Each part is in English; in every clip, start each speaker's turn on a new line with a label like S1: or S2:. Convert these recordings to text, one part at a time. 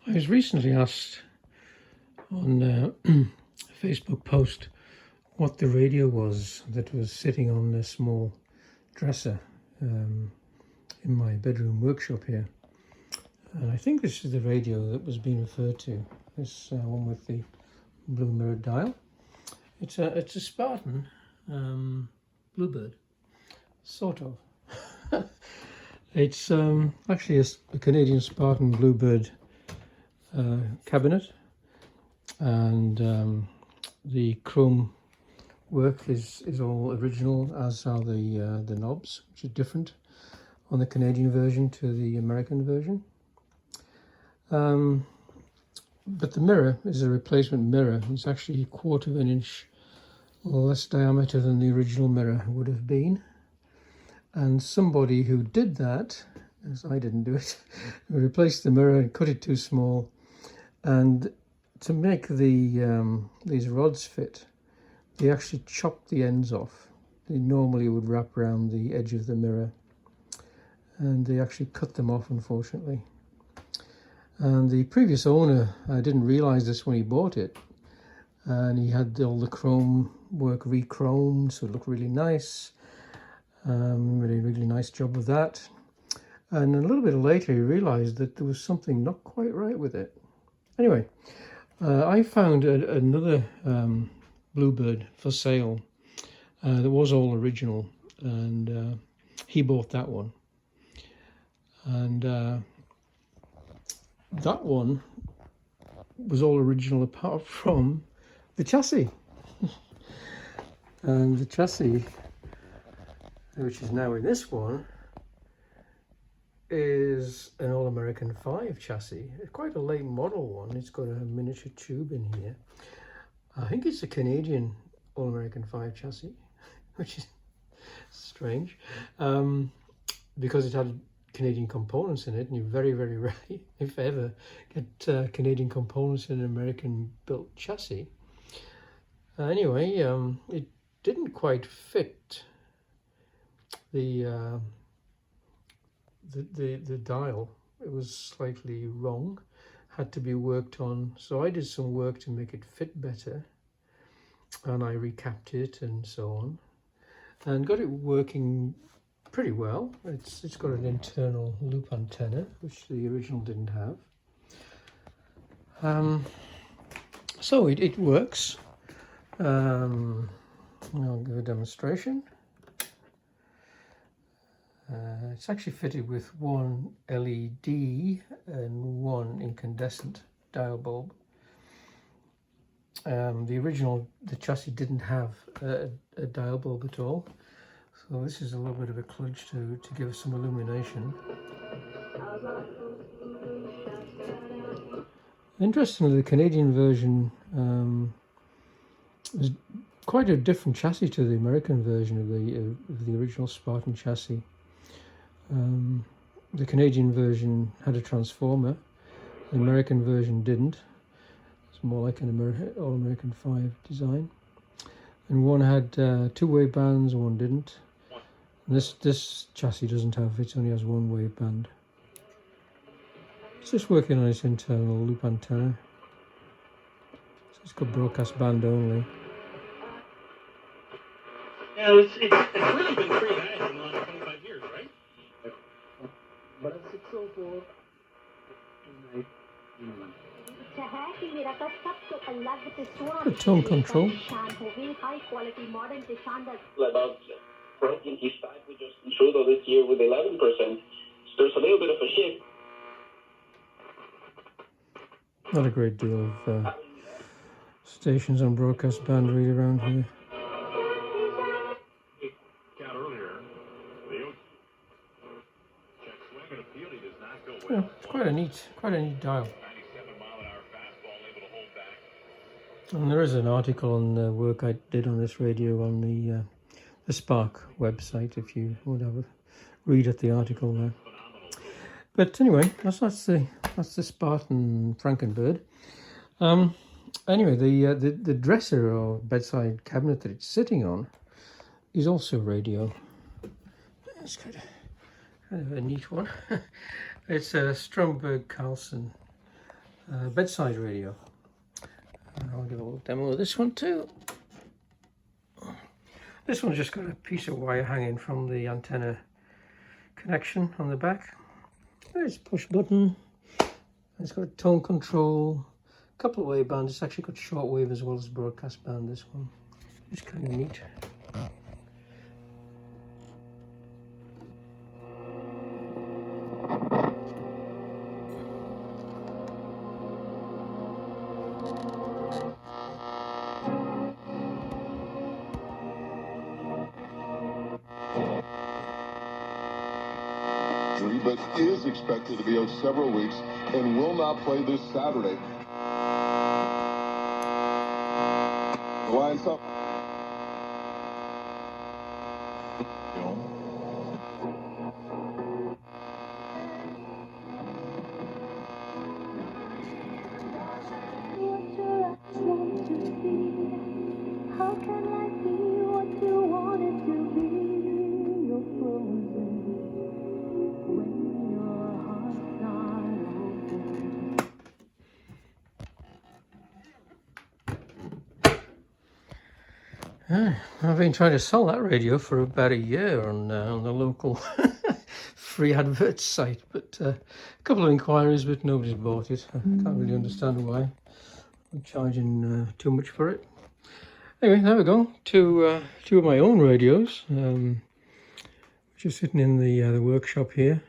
S1: I was recently asked on a Facebook post what the radio was that was sitting on a small dresser in my bedroom workshop here. And I think this is the radio that was being referred to, this one with the blue mirrored dial. It's a Sparton Bluebird, sort of. It's actually a Canadian Sparton Bluebird cabinet, and the chrome work is all original, as are the knobs, which are different on the Canadian version to the American version. But the mirror is a replacement mirror. It's actually 1/4 of an inch less diameter than the original mirror would have been. And somebody who did that, as I didn't do it, replaced the mirror and cut it too small. And to make these rods fit, they actually chopped the ends off. They normally would wrap around the edge of the mirror, and they actually cut them off, unfortunately. And the previous owner didn't realize this when he bought it, and he had all the chrome work re-chromed, so it looked really nice. Really nice job of that. And a little bit later he realized that there was something not quite right with it. Anyway, I found another Bluebird for sale that was all original, and he bought that one. And that one was all original apart from the chassis. And the chassis, which is now in this one, is an All-American 5 chassis. It's quite a late model one. It's got a miniature tube in here. I think it's a Canadian All-American 5 chassis, which is strange, because it had Canadian components in it, and you very, very rarely, if ever, get Canadian components in an American-built chassis. Anyway, it didn't quite fit the dial. It was slightly wrong, had to be worked on. So I did some work to make it fit better, and I recapped it and so on, and got it working pretty well. It's got an internal loop antenna, which the original didn't have. So it works. I'll give a demonstration. It's actually fitted with one LED and one incandescent dial bulb. The chassis didn't have a dial bulb at all, so this is a little bit of a kludge to give us some illumination. Interestingly, the Canadian version is quite a different chassis to the American version of the original Spartan chassis. The Canadian version had a transformer. The American version didn't. It's more like an All-American 5 design. And one had 2 wavebands, and one didn't. And this chassis doesn't have, it only has 1 waveband. It's just working on its internal loop antenna. So it's got broadcast band only.
S2: Yeah, it's really been pretty nice in the last 25 years, right? But it's 604.
S1: The tone control.
S2: About Franklin, he started with just intruder this year with 11%. So there's a little bit of a shift.
S1: Not a great deal of stations on broadcast band really around here. Yeah, it's quite a neat dial. And there is an article on the work I did on this radio on the Spark website, if you would have a read at the article there. But anyway, that's the Spartan Frankenbird. Anyway, the dresser or bedside cabinet that it's sitting on is also radio. It's kind of a neat one. It's a Stromberg Carlson bedside radio. And I'll give a little demo of this one too. This one's just got a piece of wire hanging from the antenna connection on the back. There's a push button. It's got a tone control, a couple of wave bands. It's actually got shortwave as well as broadcast band, this one. It's kind of neat.
S3: But is expected to be out several weeks and will not play this Saturday. The Lions up.
S1: I've been trying to sell that radio for about a year on the local free advert site, but a couple of inquiries, but nobody's bought it. I can't really understand why. I'm charging too much for it. Anyway, there we go. Two of my own radios, which are sitting in the workshop here,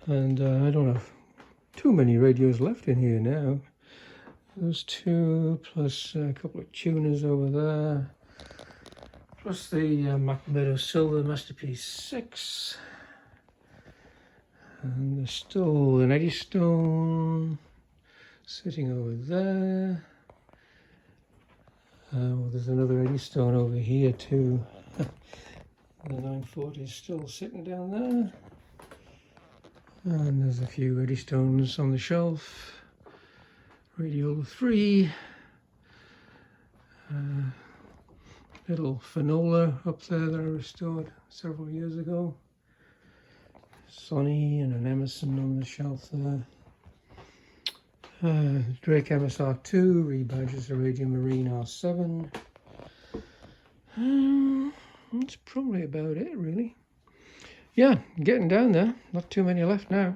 S1: and I don't have too many radios left in here now. Those two, plus a couple of tuners over there. Plus the Macmeadow Silver Masterpiece 6. And there's still an Eddystone sitting over there. Well, there's another Eddystone over here too. The 940 is still sitting down there. And there's a few Eddystones on the shelf. Radio 3. Little Finola up there that I restored several years ago. Sonny and an Emerson on the shelf there. Drake MSR2, rebadges a Radio Marine R7. That's probably about it, really. Yeah, getting down there. Not too many left now.